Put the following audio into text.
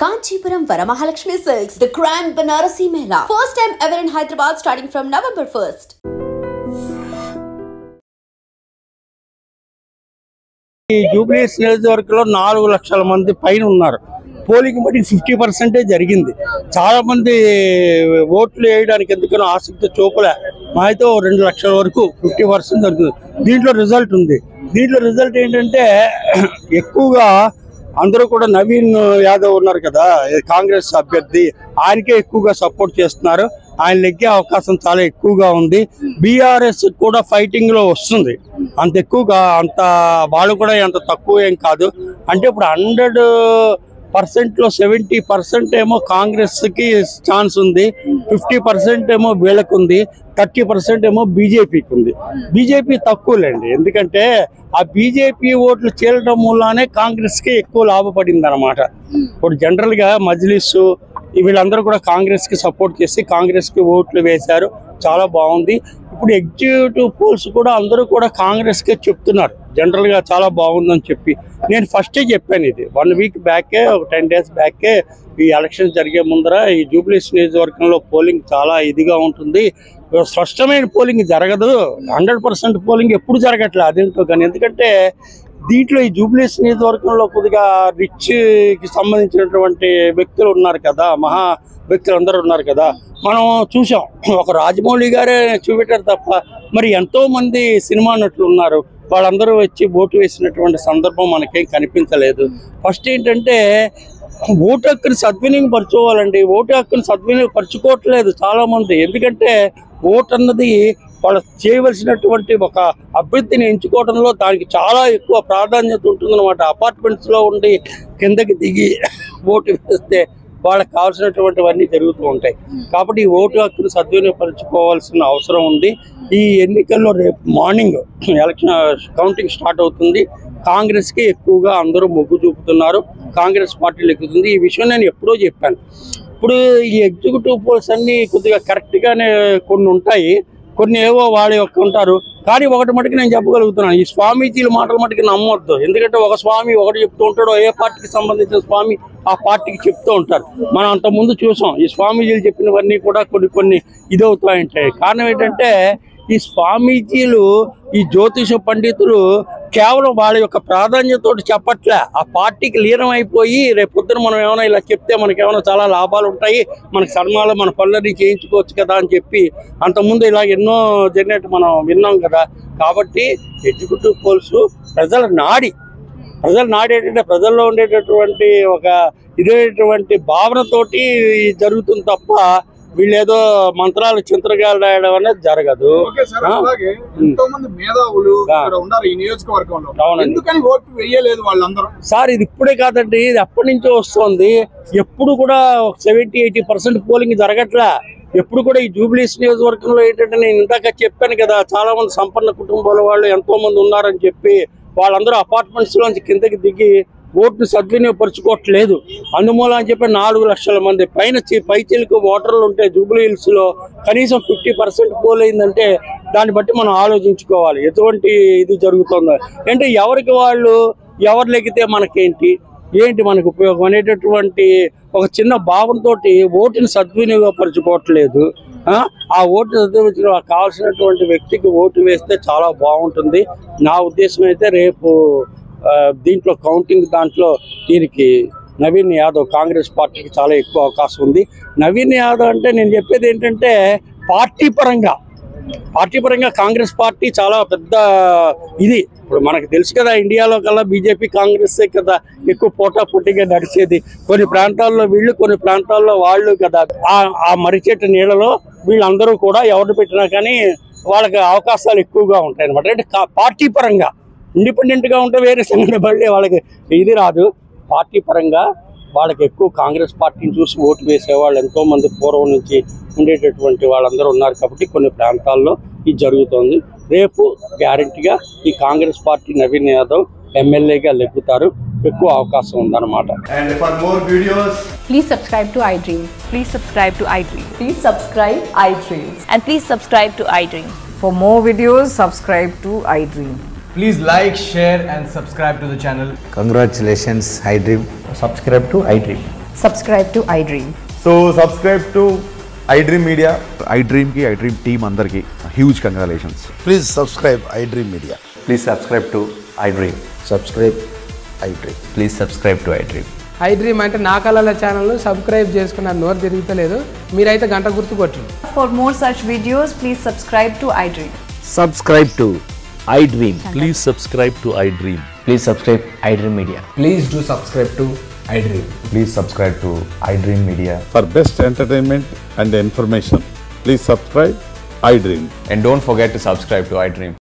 Kanchipuram Varamahalakshmi Silks, the Grand Banarasi Mela. First time ever in Hyderabad starting from November 1st. జూబ్లీస్ నియోజకవర్గంలో 4 లక్షల మంది పైన ఉన్నారు. Polling బట్టి 50% జరిగింది. చాలా మంది ఓట్లు వేయడానికి ఎందుకనో ఆసక్తి చూపలే. మాతో 2 లక్షల వరకు 50% జరుగుతుంది. దీంట్లో రిజల్ట్ ఉంది. దీంట్లో రిజల్ట్ ఏంటంటే ఎక్కువగా అందరూ కూడా నవీన్ యాదవ్ ఉన్నారు కదా, కాంగ్రెస్ అభ్యర్థి, ఆయనకే ఎక్కువగా సపోర్ట్ చేస్తున్నారు. ఆయన లెక్కే అవకాశం చాలా ఎక్కువగా ఉంది. బీఆర్ఎస్ కూడా ఫైటింగ్ లో వస్తుంది. అంత ఎక్కువగా అంత వాళ్ళు కూడా అంత తక్కువ ఏం కాదు. అంటే ఇప్పుడు 100%లో 70% ఏమో కాంగ్రెస్ కి ఛాన్స్ ఉంది, 50% ఏమో వీళ్ళకు ఉంది, 30% ఏమో బీజేపీకి ఉంది. బీజేపీ తక్కువలేండి, ఎందుకంటే ఆ బీజేపీ ఓట్లు చీలడం మూలానే కాంగ్రెస్ కి ఎక్కువ లాభపడింది అనమాట. ఇప్పుడు జనరల్ గా మజ్లిస్ వీళ్ళందరూ కూడా కాంగ్రెస్ కి సపోర్ట్ చేసి కాంగ్రెస్ కి ఓట్లు వేశారు. చాలా బాగుంది. ఇప్పుడు ఎగ్జిక్యూటివ్ పోల్స్ కూడా అందరూ కూడా కాంగ్రెస్ కే చెప్తున్నారు. జనరల్ గా చాలా బాగుందని చెప్పి నేను ఫస్టే చెప్పాను. ఇది 1 వీక్ బ్యాకే, ఒక 10 డేస్ బ్యాకే ఈ ఎలక్షన్ జరిగే ముందర ఈ జూబ్లీస్ నియోజకవర్గంలో పోలింగ్ చాలా ఇదిగా ఉంటుంది. స్పష్టమైన పోలింగ్ జరగదు. 100% పోలింగ్ ఎప్పుడు జరగట్లేదు అదేంటో కానీ. ఎందుకంటే దీంట్లో ఈ జూబ్లీస్ నియోజకవర్గంలో కొద్దిగా రిచ్కి సంబంధించినటువంటి వ్యక్తులు ఉన్నారు కదా, మహా వ్యక్తులు అందరూ ఉన్నారు కదా. మనం చూసాం, ఒక రాజమౌళి గారే చూపెట్టారు తప్ప మరి ఎంతో మంది సినిమా నటులు ఉన్నారు. వాళ్ళందరూ వచ్చి ఓటు వేసినటువంటి సందర్భం మనకేం కనిపించలేదు. ఫస్ట్ ఏంటంటే ఓటు హక్కుని సద్వినియోగపరచుకోవాలండి. ఓటు హక్కుని సద్వినియోగపరచుకోవట్లేదు చాలా మంది. ఎందుకంటే ఓటు అన్నది వాళ్ళు చేయవలసినటువంటి ఒక అభ్యర్థిని ఎంచుకోవడంలో దానికి చాలా ఎక్కువ ప్రాధాన్యత ఉంటుందన్నమాట. అపార్ట్మెంట్స్లో ఉండి కిందకి దిగి ఓటు వేస్తే వాళ్ళకి కావాల్సినటువంటివన్నీ జరుగుతూ ఉంటాయి. కాబట్టి ఈ ఓటు హక్కును సద్వినియోగపరచుకోవాల్సిన అవసరం ఉంది. ఈ ఎన్నికల్లో రేపు మార్నింగ్ ఎలక్షన్ కౌంటింగ్ స్టార్ట్ అవుతుంది. కాంగ్రెస్కి ఎక్కువగా అందరూ మొగ్గు చూపుతున్నారు. కాంగ్రెస్ పార్టీలు ఎక్కుతుంది. ఈ విషయం నేను ఎప్పుడో చెప్పాను. ఇప్పుడు ఈ ఎగ్జిక్యూటివ్ పోల్స్ అన్నీ కొద్దిగా కరెక్ట్గానే కొన్ని ఉంటాయి, కొన్ని ఏవో వాళ్ళ యొక్క ఉంటారు. కానీ ఒకటి మటుకు నేను చెప్పగలుగుతున్నాను, ఈ స్వామీజీల మాటల మటుకు నమ్మొద్దు. ఎందుకంటే ఒక స్వామి ఒకటి చెప్తూ ఉంటాడు, ఏ పార్టీకి సంబంధించిన స్వామి ఆ పార్టీకి చెప్తూ ఉంటారు. మనం అంతకుముందు చూసాం ఈ స్వామీజీలు చెప్పినవన్నీ కూడా కొన్ని ఇదవుతాయంటాయి. కారణం ఏంటంటే ఈ స్వామీజీలు, ఈ జ్యోతిష పండితులు కేవలం వాళ్ళ యొక్క ప్రాధాన్యతతో చెప్పట్లే, ఆ పార్టీకి లీనం అయిపోయి రేపు పొద్దున మనం ఏమైనా ఇలా చెప్తే మనకేమైనా చాలా లాభాలు ఉంటాయి, మనకి సన్మానాలు మన పనులని చేయించుకోవచ్చు కదా అని చెప్పి అంతకుముందు ఇలా ఎన్నో జరిగినట్టు మనం విన్నాం కదా. కాబట్టి ఎగ్జిక్యూటివ్ పోల్స్ ప్రజల నాడి ఏంటంటే ప్రజల్లో ఉండేటటువంటి ఒక ఇదేటువంటి భావనతోటి జరుగుతుంది తప్ప వీళ్ళేదో మంత్రాలు చింతరగాలు రాయడం అనేది జరగదు. ఎంతో మంది మేధావులు ఉన్నారు ఈ నియోజకవర్గంలో, ఎందుకని ఓటు వేయలేదు వాళ్ళందరూ? సార్ ఇది ఇప్పుడే కాదండి, ఇది ఎప్పటి నుంచో వస్తుంది. ఎప్పుడు కూడా 70-80% పోలింగ్ జరగట్లే. ఎప్పుడు కూడా ఈ జూబ్లీస్ నియోజకవర్గంలో ఏంటంటే నేను ఇందాక చెప్పాను కదా, చాలా మంది సంపన్న కుటుంబాల వాళ్ళు ఎంతో మంది ఉన్నారని చెప్పి వాళ్ళందరూ అపార్ట్మెంట్స్ లోంచి కిందకి దిగి ఓటును సద్వినియోగపరచుకోవట్లేదు. అందుమూల అని చెప్పి 4 లక్షల మంది పైన పైచిలకు ఓటర్లు ఉంటే జూబ్లీ హిల్స్ లో కనీసం 50% పోల్ అయిందంటే దాన్ని బట్టి మనం ఆలోచించుకోవాలి ఎటువంటి ఇది జరుగుతుందో. అంటే ఎవరికి వాళ్ళు ఎవరు లెక్కితే మనకేంటి మనకు ఉపయోగం అనేటటువంటి ఒక చిన్న భావంతో ఓటుని సద్వినియోగపరచుకోవట్లేదు. ఆ ఓటు సద్వినియోగ కావాల్సినటువంటి వ్యక్తికి ఓటు వేస్తే చాలా బాగుంటుంది. నా ఉద్దేశం అయితే రేపు దీంట్లో కౌంటింగ్ దాంట్లో దీనికి నవీన్ యాదవ్ కాంగ్రెస్ పార్టీకి చాలా ఎక్కువ అవకాశం ఉంది. నవీన్ యాదవ్ అంటే నేను చెప్పేది ఏంటంటే పార్టీ పరంగా కాంగ్రెస్ పార్టీ చాలా పెద్ద ఇది. ఇప్పుడు మనకు తెలుసు కదా, ఇండియాలో కల్లా బీజేపీ కాంగ్రెస్ కదా ఎక్కువ పోటాపోటీగా నడిచేది. కొన్ని ప్రాంతాల్లో వీళ్ళు, కొన్ని ప్రాంతాల్లో వాళ్ళు కదా. ఆ మరిచెట్టు నీళ్ళలో వీళ్ళందరూ కూడా ఎవరు పెట్టినా కానీ వాళ్ళకి అవకాశాలు ఎక్కువగా ఉంటాయి అనమాట. అంటే పార్టీ పరంగా ఇండిపెండెంట్గా ఉంటే వేరే సంఘటన పడి వాళ్ళకి ఇది రాదు. పార్టీ పరంగా వాళ్ళకి ఎక్కువ కాంగ్రెస్ పార్టీని చూసి ఓటు వేసేవాళ్ళు ఎంతోమంది పూర్వం నుంచి ఉండేటటువంటి వాళ్ళందరూ ఉన్నారు. కాబట్టి కొన్ని ప్రాంతాల్లో ఇది జరుగుతోంది. రేపు గ్యారెంటీగా ఈ కాంగ్రెస్ పార్టీ నవీన్ యాదవ్ ఎమ్మెల్యేగా లెక్కుతారు. ఎక్కువ అవకాశం ఉందన్నమాట. And for more videos, please subscribe to iDream. Please subscribe to iDream. Please subscribe iDream. And please subscribe to iDream. For more videos, subscribe to iDream. please like, share and subscribe to the channel. Congratulations, iDream. Subscribe to iDream. Subscribe to iDream. So subscribe to iDream Media. iDream ki iDream team andarki huge congratulations. Please subscribe iDream Media. Please subscribe to iDream. Subscribe iDream. Please subscribe to iDream. iDream అంటే నా కళల channel subscribe చేసుకున్న నోరు తిరుగుతలేదు మీరైతే గంట గుర్తు కొట్టండి. For more such videos, please subscribe to iDream. Subscribe to iDream. Please subscribe to iDream. Please subscribe iDream Media. Please do subscribe to iDream. Please subscribe to iDream Media. For best entertainment and information, please subscribe iDream. And don't forget to subscribe to iDream.